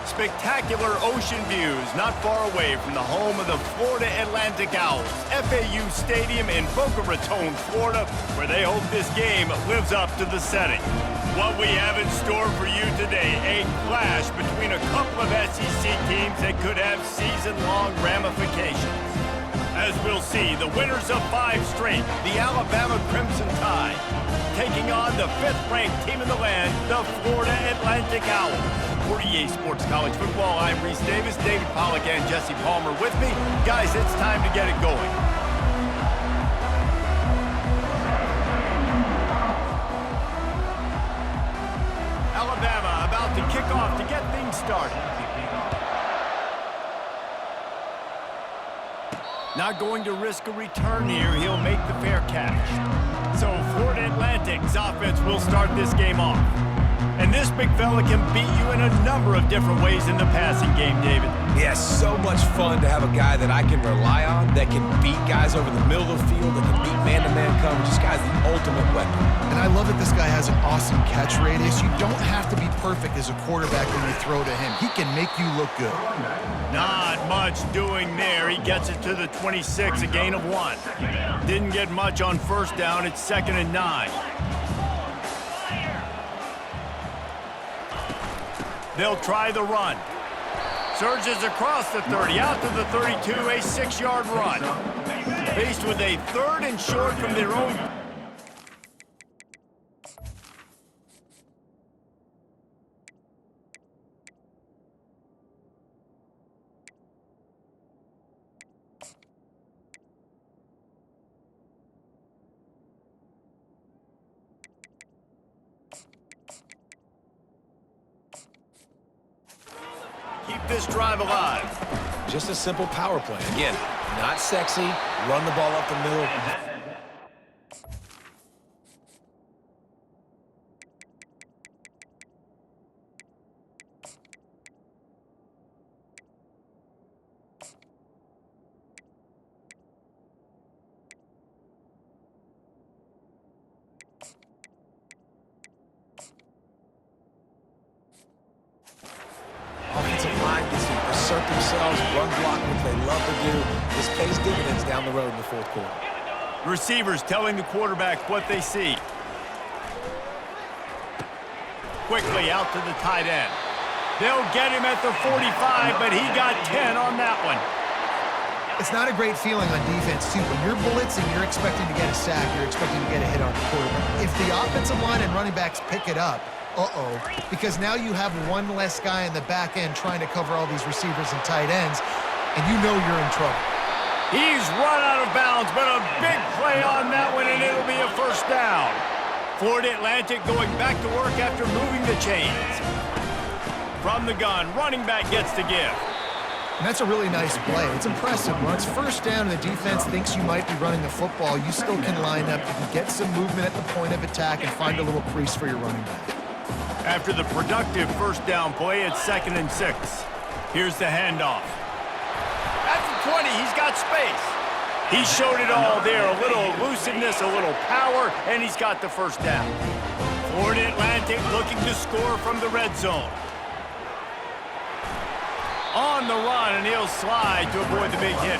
Spectacular ocean views not far away from the home of the Florida Atlantic Owls, FAU Stadium in Boca Raton, Florida, where they hope this game lives up to the setting. What we have in store for you today, a clash between a couple of SEC teams that could have season-long ramifications. As we'll see, the winners of 5 straight, the Alabama Crimson Tide, taking on the 5th-ranked team in the land, the Florida Atlantic Owls. For EA Sports College Football, I'm Reese Davis, David Pollack, and Jesse Palmer with me. Guys, it's time to get it going. Alabama about to kick off to get things started. Not going to risk a return here. He'll make the fair catch. So Florida Atlantic's offense will start this game off. And this big fella can beat you in a number of different ways in the passing game, David. Yeah, so much fun to have a guy that I can rely on, that can beat guys over the middle of the field, that can beat man-to-man coverage. This guy's the ultimate weapon. And I love that this guy has an awesome catch radius. You don't have to be perfect as a quarterback when you throw to him. He can make you look good. Not much doing there. He gets it to the 26, a gain of 1. Didn't get much on first down. It's 2nd and 9. They'll try the run. Surges across the 30, out to the 32, a 6-yard run. Faced with a 3rd and short from their own. Keep this drive alive. Just a simple power play. Again, not sexy, run the ball up the middle. Offensive line gets to assert themselves, run block, which they love to do. This pays dividends down the road in the 4th quarter. Receivers telling the quarterback what they see. Quickly out to the tight end. They'll get him at the 45, but he got 10 on that one. It's not a great feeling on defense, too. When you're blitzing, you're expecting to get a sack. You're expecting to get a hit on the quarterback. If the offensive line and running backs pick it up, because now you have one less guy in the back end trying to cover all these receivers and tight ends, and you know you're in trouble. He's run out of bounds, but a big play on that one, and it'll be a 1st down. Florida Atlantic going back to work after moving the chains. From the gun, running back gets to give. And that's a really nice play. It's impressive. When it's 1st down and the defense thinks you might be running the football, you still can line up. You can get some movement at the point of attack and find a little crease for your running back. After the productive 1st down play, it's 2nd and 6. Here's the handoff. At the 20, he's got space. He showed it all there. A little elusiveness, a little power, and he's got the 1st down. Florida Atlantic looking to score from the red zone. On the run, and he'll slide to avoid the big hit.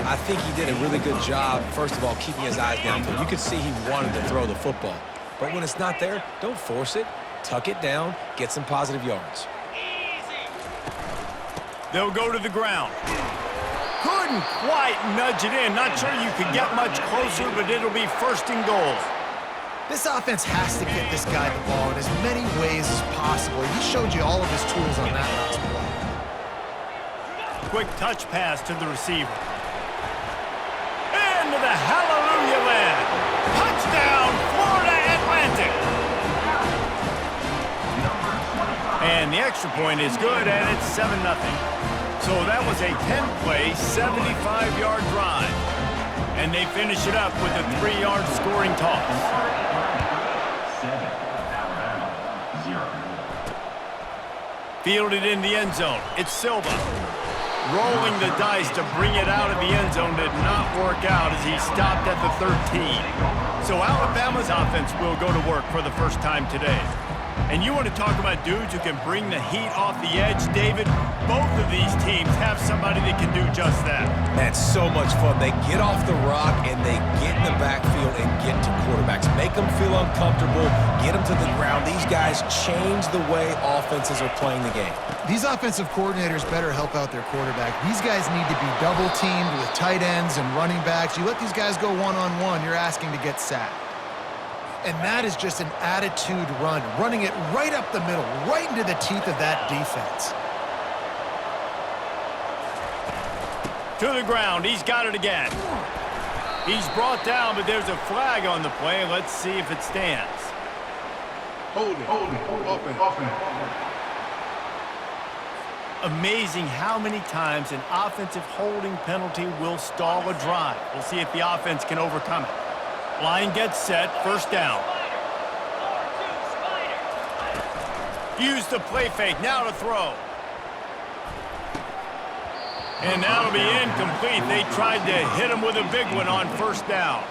I think he did a really good job, first of all, keeping his eyes downfield. You could see he wanted to throw the football. But when it's not there, don't force it. Tuck it down, get some positive yards. They'll go to the ground. Couldn't quite nudge it in. Not sure you could get much closer, but it'll be 1st and goal. This offense has to get this guy the ball in as many ways as possible. He showed you all of his tools on that last play. Quick touch pass to the receiver. Into the hallelujah land. Touchdown, Florida Atlantic. And the extra point is good, and it's 7-0. So that was a 10-play, 75-yard drive. And they finish it up with a 3-yard scoring toss. 7, Alabama, 0. Fielded in the end zone. It's Silva. Rolling the dice to bring it out of the end zone did not work out as he stopped at the 13. So Alabama's offense will go to work for the 1st time today. And you want to talk about dudes who can bring the heat off the edge, David? Both of these teams have somebody that can do just that. That's so much fun. They get off the rock and they get in the backfield and get to quarterbacks. Make them feel uncomfortable, get them to the ground. These guys change the way offenses are playing the game. These offensive coordinators better help out their quarterback. These guys need to be double-teamed with tight ends and running backs. You let these guys go one-on-one, you're asking to get sacked. And that is just an attitude run, running it right up the middle, right into the teeth of that defense. To the ground, he's got it again. He's brought down, but there's a flag on the play. Let's see if it stands. Hold it, open. Amazing how many times an offensive holding penalty will stall a drive. We'll see if the offense can overcome it. Line gets set, first down. Use the play fake, now to throw. And that'll be incomplete. They tried to hit him with a big one on first down.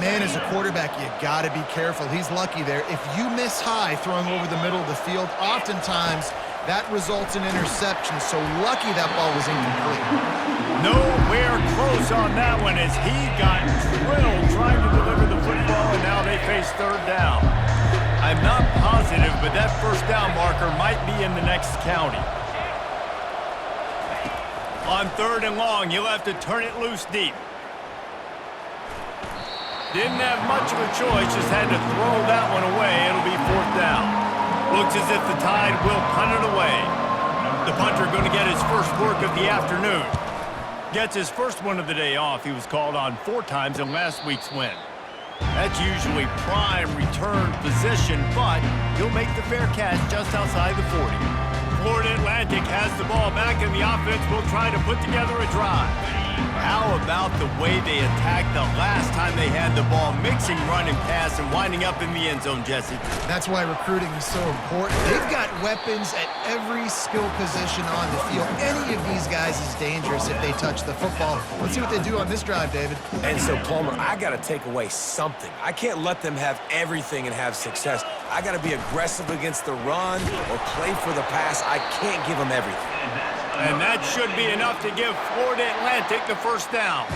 Man, as a quarterback, you got to be careful. He's lucky there. If you miss high throwing over the middle of the field, oftentimes that results in interception. So lucky that ball was incomplete. Nowhere close on that one as he got drilled trying to deliver the football, and now they face third down. I'm not positive, but that first down marker might be in the next county. On third and long, you'll have to turn it loose deep. Didn't have much of a choice, just had to throw that one away. It'll be fourth down. Looks as if the Tide will punt it away. The punter going to get his first work of the afternoon. Gets his first one of the day off. He was called on 4 times in last week's win. That's usually prime return position, but he'll make the fair catch just outside the 40. Florida Atlantic has the ball back, and the offense will try to put together a drive. How about the way they attacked the last time they had the ball, mixing run and pass and winding up in the end zone, Jesse? That's why recruiting is so important. They've got weapons at every skill position on the field. Any of these guys is dangerous if they touch the football. Let's see what they do on this drive, David. And so, Palmer, I got to take away something. I can't let them have everything and have success. I got to be aggressive against the run or play for the pass. I can't give them everything. And that should be enough to give Florida Atlantic the first down.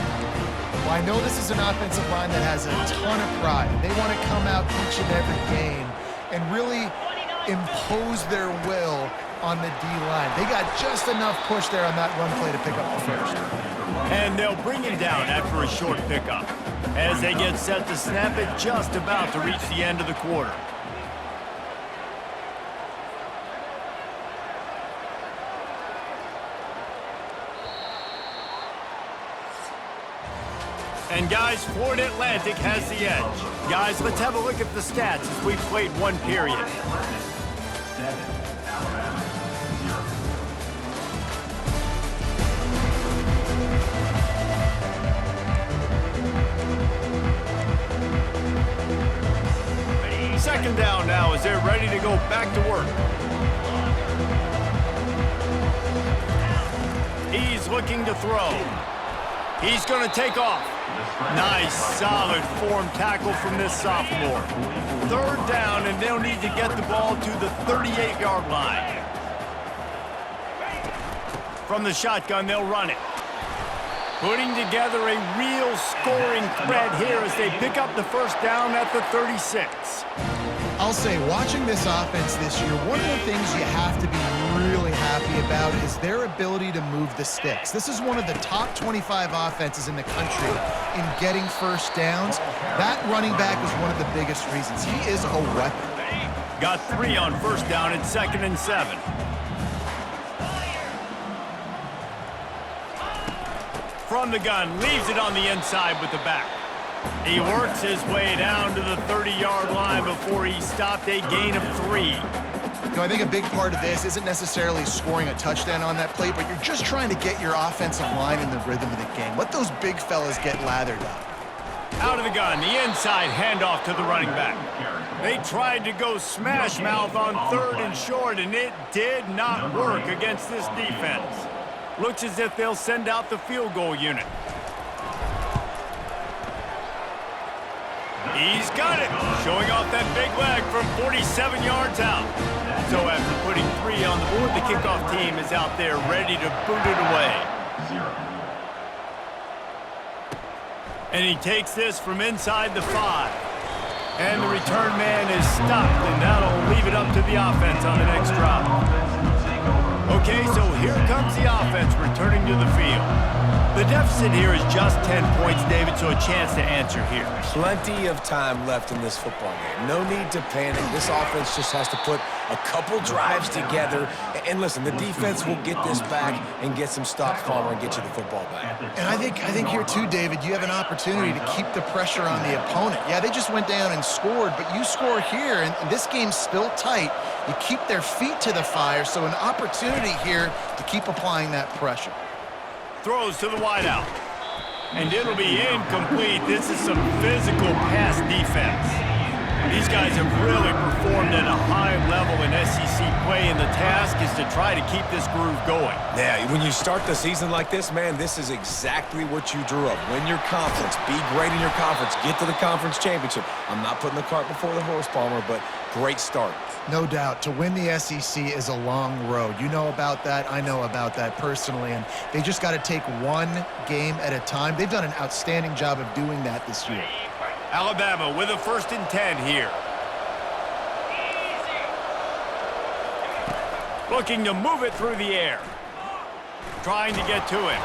Well, I know this is an offensive line that has a ton of pride. They want to come out each and every game and really impose their will on the D-line. They got just enough push there on that run play to pick up the first. And they'll bring him down after a short pickup as they get set to snap it just about to reach the end of the quarter. And guys, Florida Atlantic has the edge. Guys, let's have a look at the stats as we've played one period. 7, Alabama, 0. Second down now as they're ready to go back to work. He's looking to throw. He's going to take off. Nice, solid form tackle from this sophomore. Third down, and they'll need to get the ball to the 38-yard line. From the shotgun, they'll run it. Putting together a real scoring threat here as they pick up the first down at the 36. I'll say, watching this offense this year, one of the things you have to be really happy about is their ability to move the sticks. This is one of the top 25 offenses in the country in getting first downs. That running back was one of the biggest reasons. He is a weapon. Got 3 on first down at 2nd and 7. From the gun, leaves it on the inside with the back. He works his way down to the 30-yard line before he stopped, a gain of 3. You know, I think a big part of this isn't necessarily scoring a touchdown on that play, but you're just trying to get your offensive line in the rhythm of the game. Let those big fellas get lathered up. Out of the gun, the inside handoff to the running back. They tried to go smash mouth on 3rd and short, and it did not work against this defense. Looks as if they'll send out the field goal unit. He's got it, showing off that big leg from 47 yards out. So after putting 3 on the board, the kickoff team is out there ready to boot it away. 0. And he takes this from inside the 5. And the return man is stopped, and that'll leave it up to the offense on the next drive. Okay, so here comes the offense returning to the field. The deficit here is just 10 points, David, so a chance to answer here. Plenty of time left in this football game. No need to panic. This offense just has to put a couple drives together. And listen, the defense will get this back and get some stops, Palmer, and get you the football back. And I think here too, David, you have an opportunity to keep the pressure on the opponent. Yeah, they just went down and scored, but you score here, and this game's still tight. You keep their feet to the fire, so an opportunity here to keep applying that pressure. Throws to the wideout. And it'll be incomplete. This is some physical pass defense. These guys have really performed at a high level in SEC play, and the task is to try to keep this groove going. Yeah, when you start the season like this, man, this is exactly what you drew up. Win your conference, be great in your conference, get to the conference championship. I'm not putting the cart before the horse, Palmer, but great start. No doubt. To win the SEC is a long road. You know about that. I know about that personally. And they just got to take one game at a time. They've done an outstanding job of doing that this year. Alabama with a 1st and 10 here. Looking to move it through the air. Trying to get to him.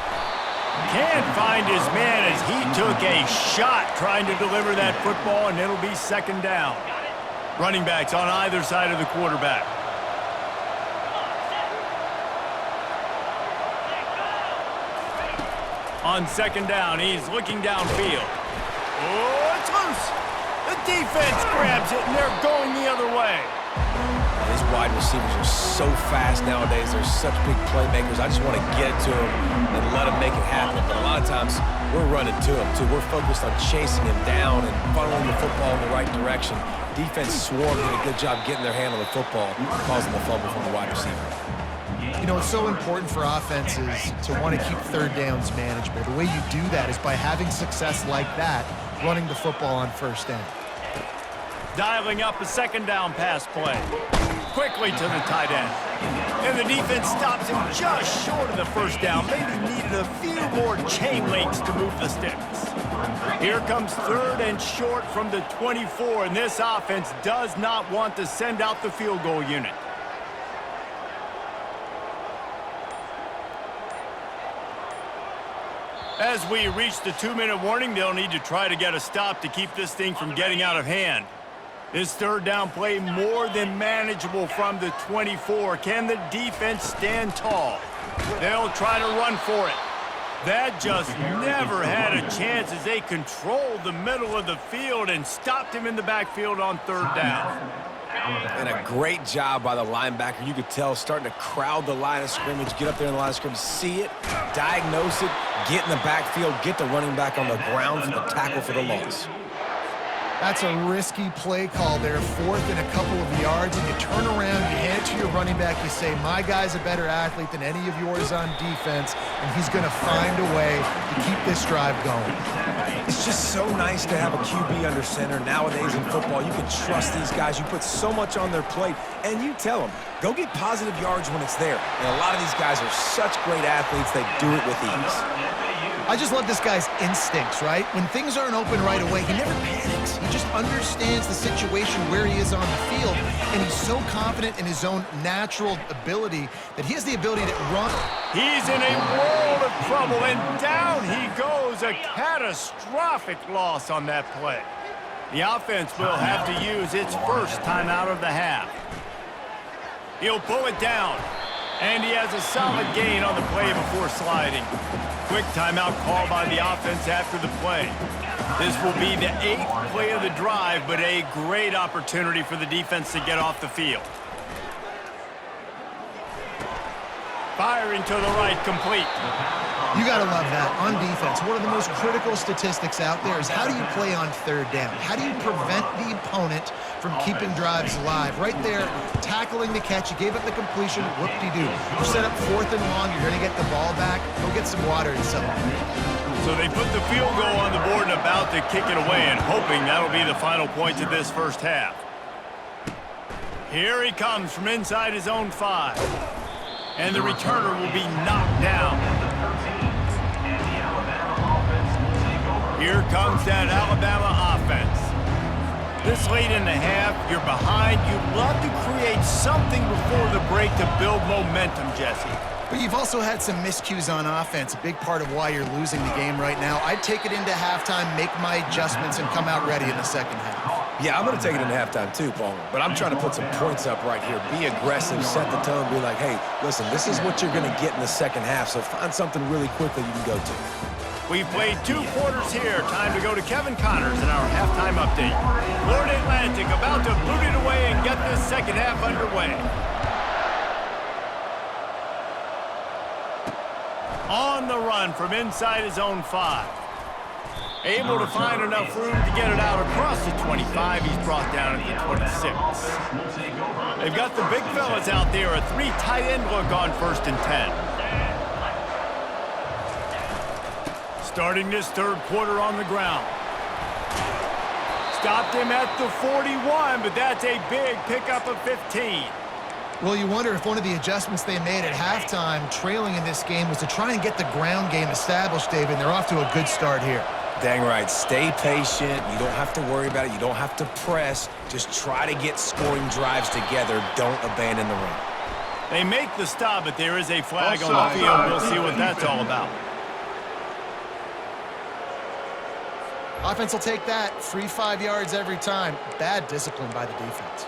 Can't find his man as he took a shot trying to deliver that football, and it'll be 2nd down. Running backs on either side of the quarterback. On 2nd down, he's looking downfield. Oh, it's loose. The defense grabs it, and they're going the other way. These wide receivers are so fast nowadays. They're such big playmakers. I just want to get it to them and let them make it happen. But a lot of times, we're running to them, too. We're focused on chasing him down and funneling the football in the right direction. Defense swarmed, did a good job getting their hand on the football, causing the fumble from the wide receiver. You know, it's so important for offenses to want to keep 3rd downs manageable. The way you do that is by having success like that, running the football on 1st down. Dialing up a 2nd down pass play. Quickly to the tight end. And the defense stops him just short of the 1st down. Maybe needed a few more chain links to move the sticks. Here comes 3rd and short from the 24, and this offense does not want to send out the field goal unit. As we reach the 2-minute warning, they'll need to try to get a stop to keep this thing from getting out of hand. This 3rd down play more than manageable from the 24. Can the defense stand tall? They'll try to run for it. That just never had a chance as they controlled the middle of the field and stopped him in the backfield on 3rd down. And a great job by the linebacker. You could tell starting to crowd the line of scrimmage, get up there in the line of scrimmage, see it, diagnose it, get in the backfield, get the running back on the ground for the tackle for the loss. That's a risky play call there, 4th and a couple of yards, and you turn around, you hand it to your running back, you say, my guy's a better athlete than any of yours on defense, and he's going to find a way to keep this drive going. It's just so nice to have a QB under center. Nowadays in football, you can trust these guys. You put so much on their plate, and you tell them, go get positive yards when it's there. And a lot of these guys are such great athletes, they do it with ease. I just love this guy's instincts, right? When things aren't open right away, he never panics. He just understands the situation where he is on the field, and he's so confident in his own natural ability that he has the ability to run. He's in a world of trouble, and down he goes. A catastrophic loss on that play. The offense will have to use its 1st timeout of the half. He'll pull it down, and he has a solid gain on the play before sliding. Quick timeout call by the offense after the play. This will be the 8th play of the drive, but a great opportunity for the defense to get off the field. Firing to the right, complete. You got to love that. On defense, one of the most critical statistics out there is how do you play on third down? How do you prevent the opponent from keeping drives alive? Right there, tackling the catch. You gave up the completion. Whoop-de-doo. You set up 4th and long. You're going to get the ball back. Go get some water and celebrate. So they put the field goal on the board and about to kick it away and hoping that'll be the final points of this first half. Here he comes from inside his own 5. And the returner will be knocked down. Here comes that Alabama offense. This late in the half, you're behind. You'd love to create something before the break to build momentum, Jesse. But you've also had some miscues on offense, a big part of why you're losing the game right now. I'd take it into halftime, make my adjustments, and come out ready in the second half. Yeah, I'm going to take it into halftime too, Paul. But I'm trying to put some points up right here. Be aggressive, set the tone, be like, hey, listen, this is what you're going to get in the second half, so find something really quick that you can go to. We've played 2 quarters here. Time to go to Kevin Connors in our halftime update. Florida Atlantic about to boot it away and get this second half underway. On the run from inside his own 5. Able to find enough room to get it out across the 25. He's brought down at the 26. They've got the big fellas out there. A 3 tight end look on 1st and 10. Starting this third quarter on the ground. Stopped him at the 41, but that's a big pickup of 15. Well, you wonder if one of the adjustments they made at halftime, trailing in this game, was to try and get the ground game established, David. They're off to a good start here. Dang right. Stay patient. You don't have to worry about it. You don't have to press. Just try to get scoring drives together. Don't abandon the run. They make the stop, but there is a flag on the field. We'll see what that's all about. Offense will take that. Free 5 yards every time. Bad discipline by the defense.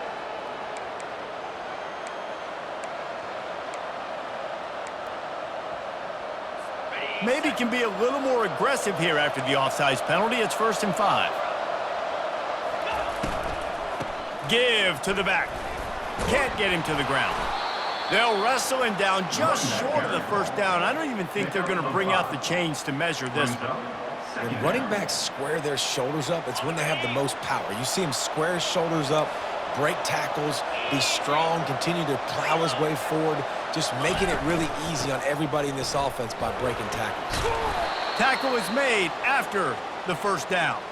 Maybe can be a little more aggressive here after the offsides penalty. It's 1st and 5. Give to the back. Can't get him to the ground. They'll wrestle him down just short of the 1st down. I don't even think they're going to bring out the chains to measure this one. When running backs square their shoulders up, it's when they have the most power. You see him square his shoulders up, break tackles, be strong, continue to plow his way forward, just making it really easy on everybody in this offense by breaking tackles. Tackle is made after the 1st down.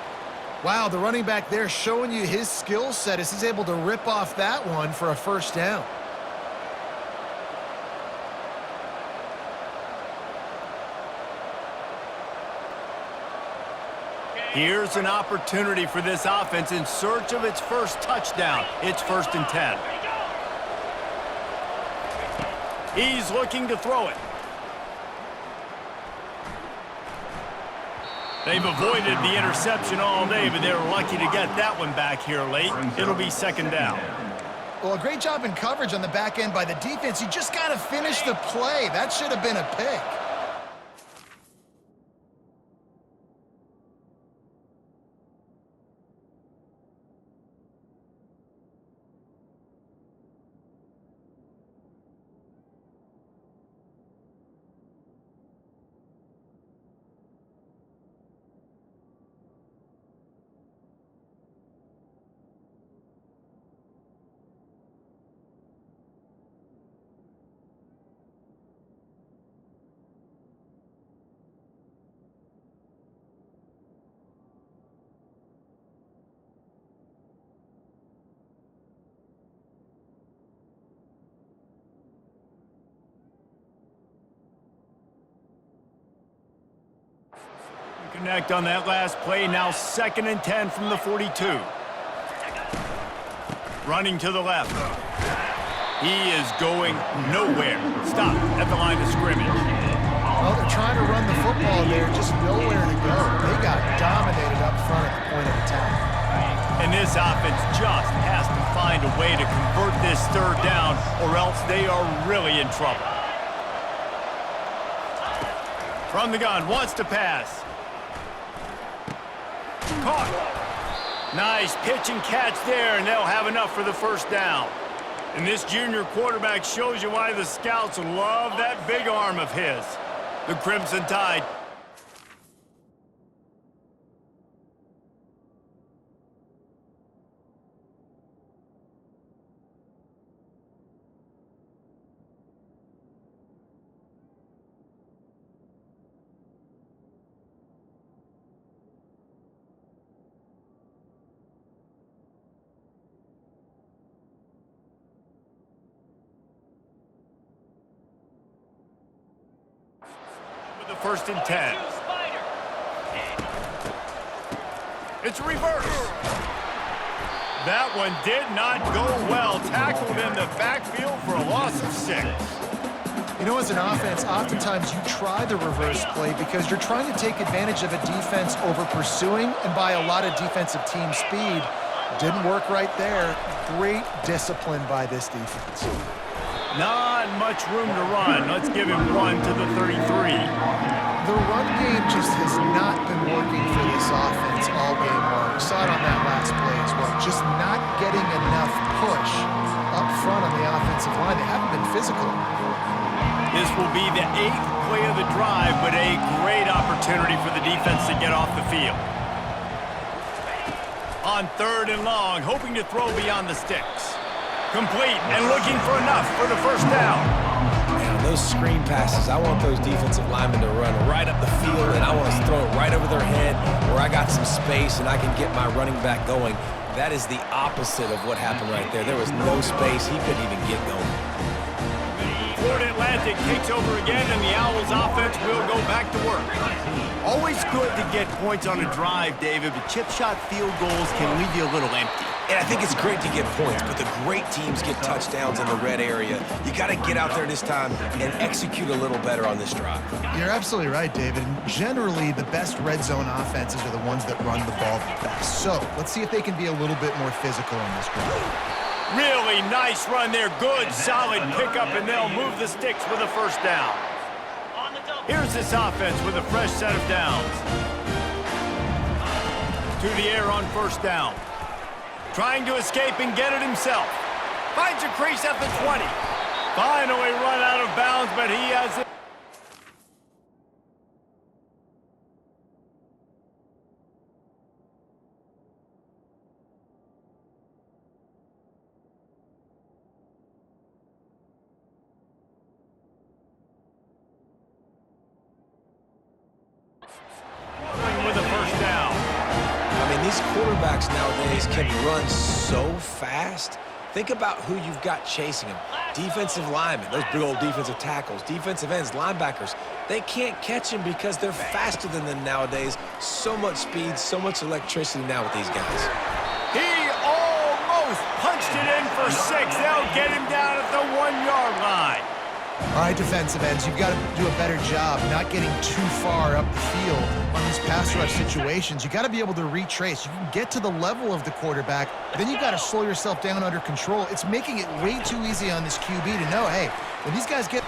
Wow, the running back there showing you his skill set as he's able to rip off that one for a 1st down. Here's an opportunity for this offense in search of its 1st touchdown. It's 1st and 10. He's looking to throw it. They've avoided the interception all day, but they're lucky to get that one back here late. It'll be 2nd down. Well, a great job in coverage on the back end by the defense. You just got to finish the play. That should have been a pick. Connect on that last play. Now 2nd and 10 from the 42. Running to the left. He is going nowhere. Stop at the line of scrimmage. Well, they're trying to run the football there, just nowhere to go. They got dominated up front at the point of attack. And this offense just has to find a way to convert this 3rd down, or else they are really in trouble. From the gun, wants to pass. Caught. Nice pitch and catch there, and they'll have enough for the 1st down. And this junior quarterback shows you why the scouts love that big arm of his. The Crimson Tide. With the 1st and 10. It's reverse. That one did not go well. Tackled in the backfield for a loss of 6. You know, as an offense, oftentimes you try the reverse play because you're trying to take advantage of a defense over pursuing and by a lot of defensive team speed. Didn't work right there. Great discipline by this defense. Not much room to run. Let's give him 1 to the 33. The run game just has not been working for this offense all game long. We saw it on that last play as well. Just not getting enough push up front on the offensive line. They haven't been physical. This will be the 8th play of the drive, but a great opportunity for the defense to get off the field. On 3rd and long, hoping to throw beyond the sticks. Complete and looking for enough for the 1st down. Man, those screen passes, I want those defensive linemen to run right up the field, and I want to throw it right over their head where I got some space and I can get my running back going. That is the opposite of what happened right there. There was no space. He couldn't even get going. Florida Atlantic takes over again, and the Owls offense will go back to work. Always good to get points on a drive, David, but chip shot field goals can leave you a little empty. And I think it's great to get points, but the great teams get touchdowns in the red area. You got to get out there this time and execute a little better on this drive. You're absolutely right, David. Generally, the best red zone offenses are the ones that run the ball the best. So let's see if they can be a little bit more physical on this drive. Really nice run there. Good, solid pickup, and they'll move the sticks with a 1st down. Here's this offense with a fresh set of downs. To the air on 1st down. Trying to escape and get it himself. Finds a crease at the 20. Finally run out of bounds, but he has it. With a 1st down. I mean, these quarterbacks nowadays can run so fast. Think about who you've got chasing them. Defensive linemen, those big old defensive tackles, defensive ends, linebackers. They can't catch them because they're faster than them nowadays. So much speed, so much electricity now with these guys. He almost punched it in for 6. They'll get him down at the 1-yard line. All right, defensive ends, you've got to do a better job not getting too far up the field on these pass rush situations. You got to be able to retrace. You can get to the level of the quarterback, but then you've got to slow yourself down under control. It's making it way too easy on this QB to know, hey, when these guys get...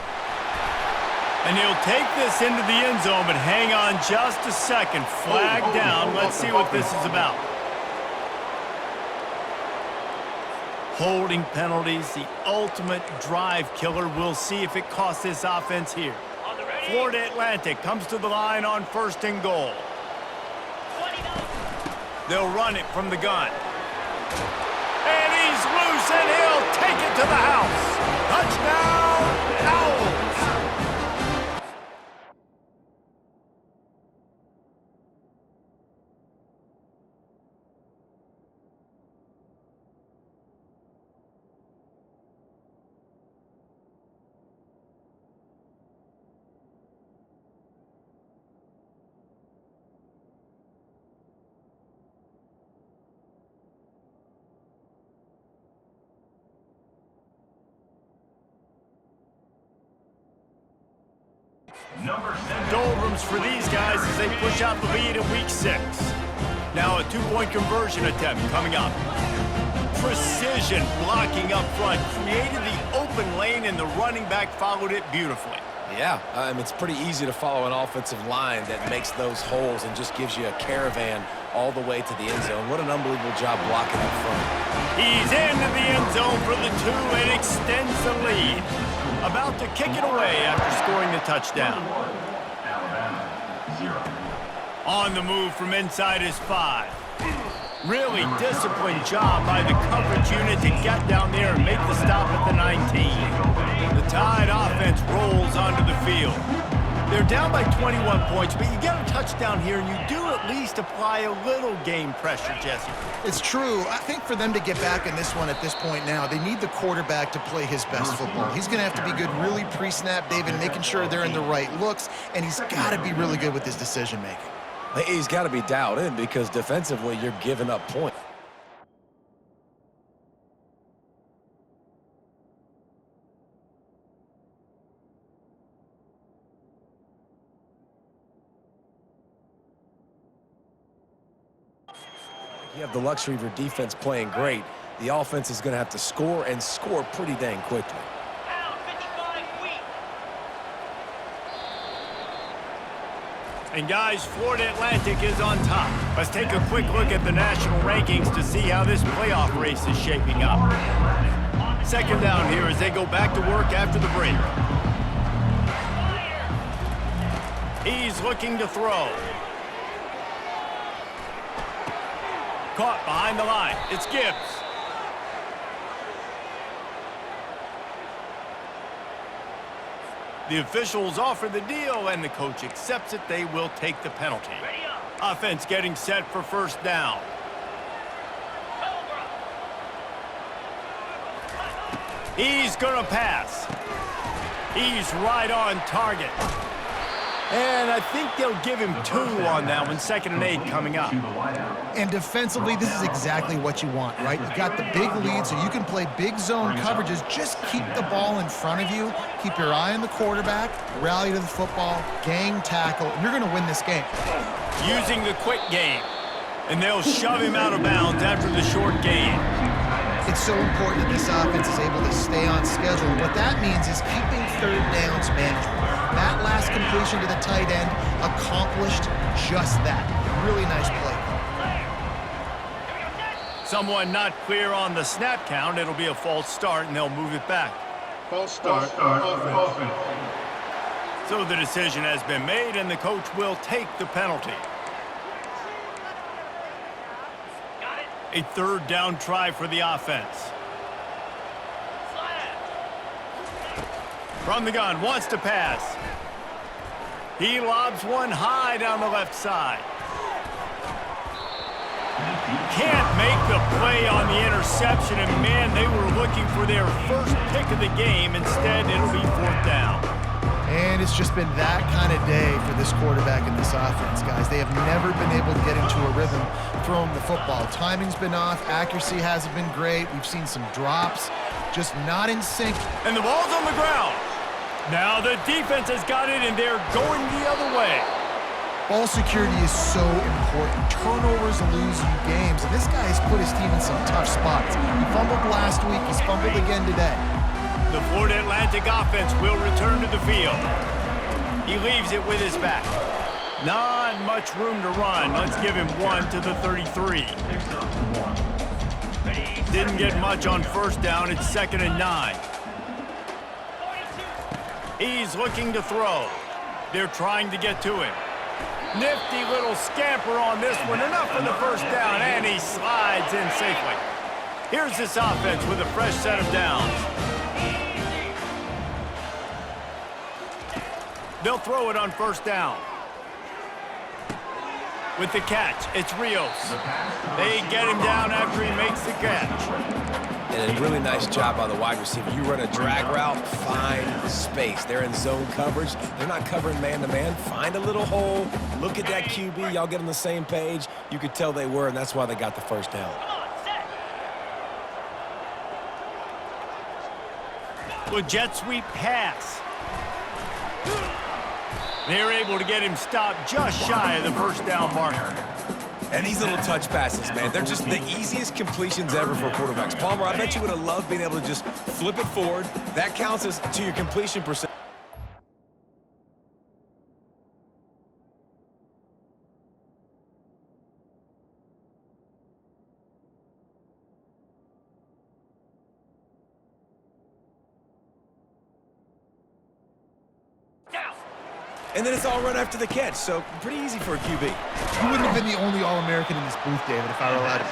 And he'll take this into the end zone, but hang on just a second. Flag down. Let's see what this is about. Holding penalties, the ultimate drive killer. We'll see if it costs this offense here. Florida Atlantic comes to the line on 1st and goal. They'll run it from the gun. And he's loose, and he'll take it to the house. Touchdown, Owls! Doldrums for these guys as they push out the lead in week 6. Now a 2-point conversion attempt coming up. Precision blocking up front created the open lane, and the running back followed it beautifully. Yeah, it's pretty easy to follow an offensive line that makes those holes and just gives you a caravan all the way to the end zone. What an unbelievable job blocking up front. He's into the end zone for the 2 and extends the lead. About to kick it away after scoring the touchdown. 0. On the move from inside his 5. Really disciplined job by the coverage unit to get down there and make the stop at the 19. The Tide offense rolls onto the field. They're down by 21 points, but you get a touchdown here, and you do at least apply a little game pressure, Jesse. It's true. I think for them to get back in this one at this point now, they need the quarterback to play his best football. He's going to have to be good really pre-snap, David, making sure they're in the right looks, and he's got to be really good with his decision-making. He's got to be dialed in because defensively you're giving up points. You have the luxury of your defense playing great. The offense is going to have to score and score pretty dang quickly. And guys, Florida Atlantic is on top. Let's take a quick look at the national rankings to see how this playoff race is shaping up. Second down here as they go back to work after the break. He's looking to throw. Caught behind the line. It's Gibbs. The officials offer the deal, and the coach accepts it. They will take the penalty. Offense getting set for first down. He's going to pass. He's right on target. And I think they'll give him 2 on that one. 2nd and 8 coming up. And defensively, this is exactly what you want, right? You got the big lead, so you can play big zone coverages. Just keep the ball in front of you. Keep your eye on the quarterback. Rally to the football. Gang tackle. And you're going to win this game. Using the quick game. And they'll shove him out of bounds after the short gain. It's so important that this offense is able to stay on schedule. What that means is keeping third downs manageable. That last completion to the tight end accomplished just that. Really nice play. Someone not clear on the snap count. It'll be a false start, and they'll move it back. False start. Offense. So the decision has been made, and the coach will take the penalty. A third down try for the offense. From the gun, wants to pass. He lobs one high down the left side. Can't make the play on the interception, and man, they were looking for their first pick of the game. Instead, it'll be 4th down. And it's just been that kind of day for this quarterback and this offense, guys. They have never been able to get into a rhythm throwing the football. Timing's been off. Accuracy hasn't been great. We've seen some drops. Just not in sync. And the ball's on the ground. Now the defense has got it, and they're going the other way. Ball security is so important. Turnovers lose you games, and this guy has put his team in some tough spots. He fumbled last week. He's fumbled again today. The Florida Atlantic offense will return to the field. He leaves it with his back. Not much room to run. Let's give him 1 to the 33. Didn't get much on first down. It's 2nd and 9. He's looking to throw. They're trying to get to him. Nifty little scamper on this one. Enough for the first down, and he slides in safely. Here's this offense with a fresh set of downs. They'll throw it on first down. With the catch, it's Rios. They get him down after he makes the catch. And a really nice job by the wide receiver. You run a drag route, find space. They're in zone coverage. They're not covering man-to-man. Find a little hole. Look at that QB. Y'all get on the same page. You could tell they were, and that's why they got the first down. With jet sweep pass. They're able to get him stopped just shy of the first down marker. And these little touch passes, man, they're just the easiest completions ever for quarterbacks. Palmer, I bet you would have loved being able to just flip it forward. That counts as to your completion percentage. and then it's all run after the catch, so pretty easy for a QB. You wouldn't have been the only All-American in this booth, David, if I were allowed to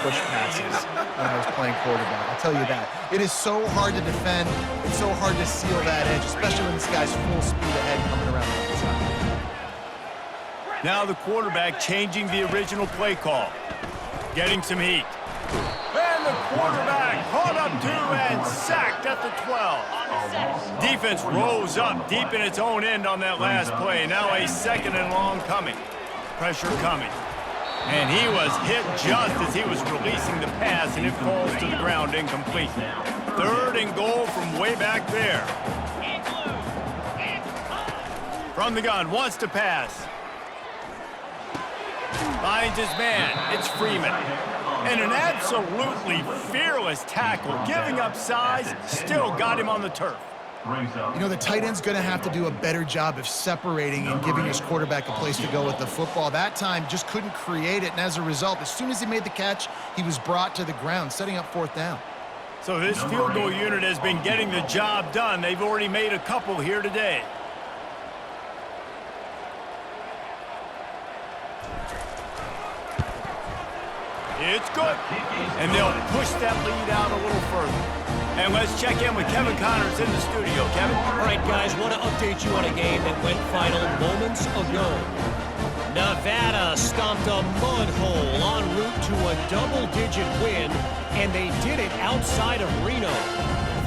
push passes when I was playing quarterback. I'll tell you that. It is so hard to defend. It's so hard to seal that edge, especially when this guy's full speed ahead coming around the outside. Now the quarterback changing the original play call. Getting some heat. And the quarterback caught up to and sacked at the 12. Defense rose up deep in its own end on that last play. Now a 2nd and long coming. Pressure coming. And he was hit just as he was releasing the pass, and it falls to the ground incomplete. 3rd and goal from way back there. From the gun, wants to pass. Finds his man. It's Freeman. And an absolutely fearless tackle, giving up size, still got him on the turf. You know, the tight end's going to have to do a better job of separating and giving his quarterback a place to go with the football. That time just couldn't create it, and as a result, as soon as he made the catch, he was brought to the ground, setting up 4th down. So this field goal unit has been getting the job done. They've already made a couple here today. It's good. And they'll push that lead out a little further. And let's check in with Kevin Connors in the studio. Kevin? All right, guys, want to update you on a game that went final moments ago. Nevada stomped a mud hole en route to a double-digit win, and they did it outside of Reno.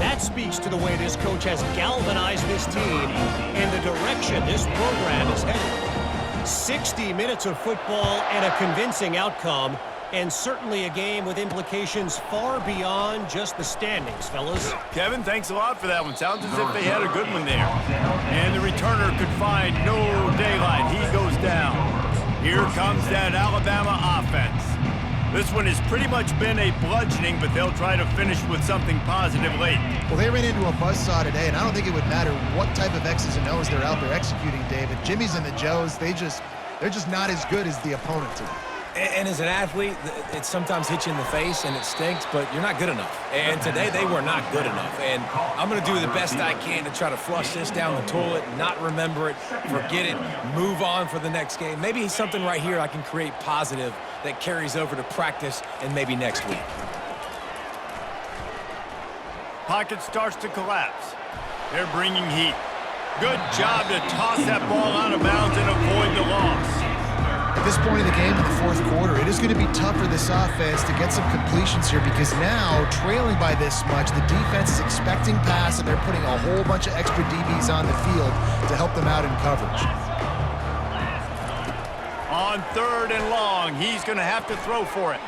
That speaks to the way this coach has galvanized this team and the direction this program is headed. 60 minutes of football and a convincing outcome, and certainly a game with implications far beyond just the standings, fellas. Kevin, thanks a lot for that one. Sounds as if they had a good one there. And the returner could find no daylight. He goes down. Here comes that Alabama offense. This one has pretty much been a bludgeoning, but they'll try to finish with something positive late. Well, they ran into a buzzsaw today, and I don't think it would matter what type of X's and O's they're out there executing, David. Jimmy's and the Joes, they're just not as good as the opponent to them. And as an athlete, it sometimes hits you in the face and it stinks, but you're not good enough. And today they were not good enough. And I'm going to do the best I can to try to flush this down the toilet, not remember it, forget it, move on for the next game. Maybe something right here I can create positive that carries over to practice and maybe next week. Pocket starts to collapse. They're bringing heat. Good job to toss that ball out of bounds and avoid the loss. At this point in the game, in the 4th quarter, it is going to be tough for this offense to get some completions here because now, trailing by this much, the defense is expecting pass, and they're putting a whole bunch of extra DBs on the field to help them out in coverage. On 3rd and long, he's going to have to throw for it.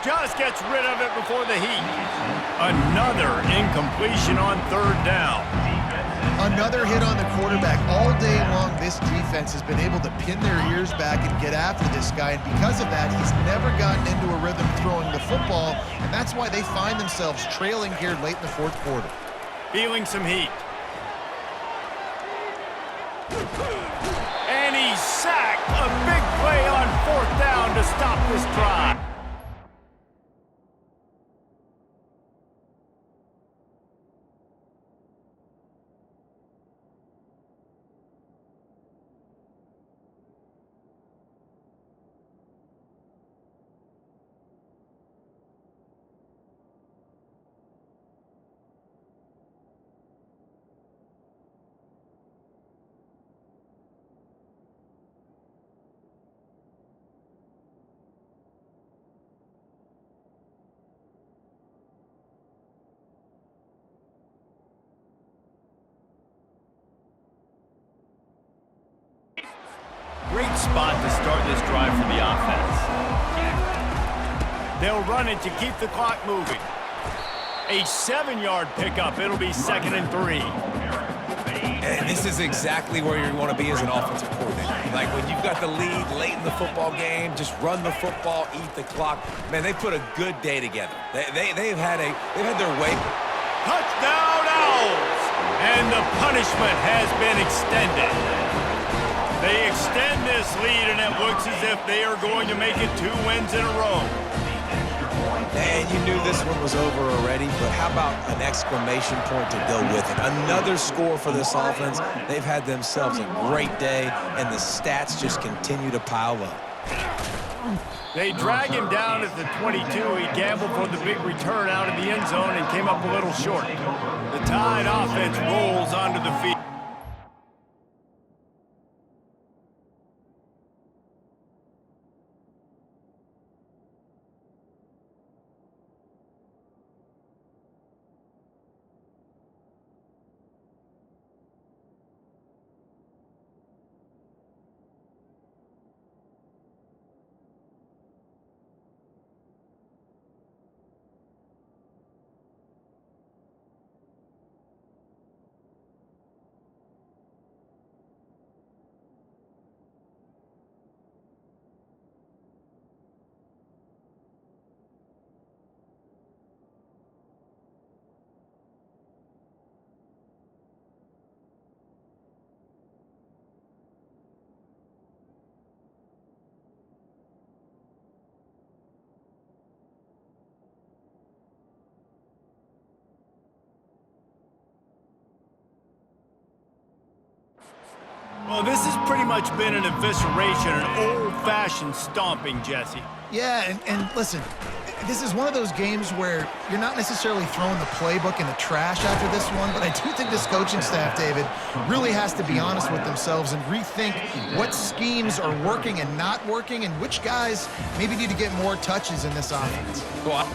Just gets rid of it before the heat. Another incompletion on 3rd down. Another hit on the quarterback. All day long, this defense has been able to pin their ears back and get after this guy, and because of that, he's never gotten into a rhythm throwing the football, and that's why they find themselves trailing here late in the 4th quarter. Feeling some heat. And he's sacked. A big play on 4th down to stop this drive. Great spot to start this drive for the offense. They'll run it to keep the clock moving. A 7-yard pickup. It'll be 2nd and 3. And this is exactly where you want to be as an offensive coordinator. Like when you've got the lead late in the football game, just run the football, eat the clock. Man, they put a good day together. They've had their way. Touchdown Owls! And the punishment has been extended. They extend this lead, and it looks as if they are going to make it 2 wins in a row. And you knew this one was over already, but how about an exclamation point to go with it? Another score for this offense. They've had themselves a great day, and the stats just continue to pile up. They drag him down at the 22. He gambled for the big return out of the end zone and came up a little short. The Tide offense rolls onto the field. Well, this has pretty much been an evisceration, an old-fashioned stomping, Jesse. Yeah, and listen, this is one of those games where you're not necessarily throwing the playbook in the trash after this one, but I do think this coaching staff, David, really has to be honest with themselves and rethink what schemes are working and not working and which guys maybe need to get more touches in this offense. Well,